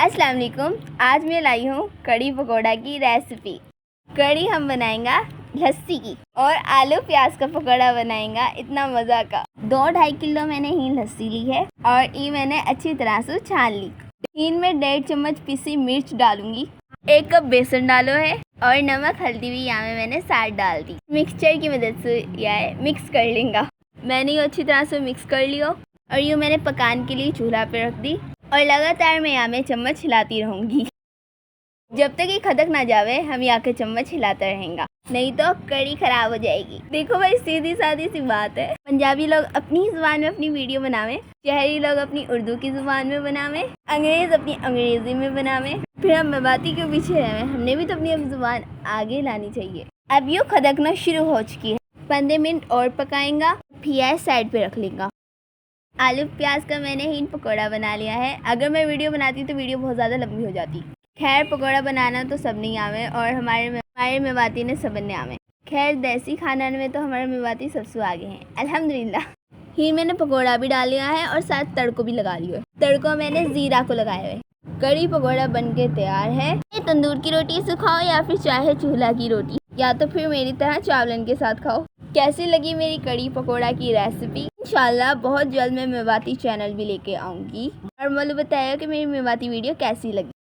अस्सलाम वालेकुम। आज मैं लाई हूँ कड़ी पकौड़ा की रेसिपी। कड़ी हम बनाएंगा लस्सी की और आलू प्याज का पकौड़ा बनाएंगा इतना मज़ा का। 2-2.5 किलो मैंने हीन लस्सी ली है और ये मैंने अच्छी तरह से छान ली। हीन में 1.5 चम्मच पिसी मिर्च डालूंगी, 1 कप बेसन डालो है और नमक हल्दी भी यहाँ में मैंने साथ डाल दी। मिक्सचर की मदद से यह मिक्स कर लेंगे। मैंने ये अच्छी तरह से मिक्स कर लिया और यूँ मैंने पकाने के लिए चूल्हा पे रख दी और लगातार मैं यहाँ में चम्मच हिलाती रहूँगी जब तक ये खदक ना जावे। हम यहाँ के चम्मच हिलाते रहेंगे, नहीं तो कड़ी खराब हो जाएगी। देखो भाई, सीधी सादी सी बात है। पंजाबी लोग अपनी ज़ुबान में अपनी वीडियो बनावे, शहरी लोग अपनी उर्दू की ज़ुबान में बनावे, अंग्रेज़ अपनी अंग्रेज़ी में बनावे, फिर हम मेवाती के पीछे रहें। हमने भी तो अपनी ज़ुबान आगे लानी चाहिए। अब यूँ खदकना शुरू हो चुकी है, 15 मिनट और पकाएंगा, फिर साइड पे रख लेंगे। आलू प्याज का मैंने हीन पकौड़ा बना लिया है। अगर मैं वीडियो बनाती तो वीडियो बहुत ज़्यादा लंबी हो जाती। खैर, पकौड़ा बनाना तो सब नहीं आवे और हमारे मेवाती ने सब ने आवे। खैर, देसी खाना में तो हमारे मेवाती सबसे आगे हैं, अल्हम्दुलिल्लाह। ही मैंने पकौड़ा भी डाल लिया है और साथ तड़को भी लगा लिया है। तड़को मैंने ज़ीरा को लगाया है। कड़ी पकौड़ा बनके तैयार है। तंदूर की रोटी से खाओ या फिर चाहे चूल्हा की रोटी, या तो फिर मेरी तरह चावलन के साथ खाओ। कैसी लगी मेरी कड़ी पकौड़ा की रेसिपी? इंशाल्लाह बहुत जल्द मैं मेवाती चैनल भी लेके आऊँगी और मुझे बताया कि मेरी मेवाती वीडियो कैसी लगी।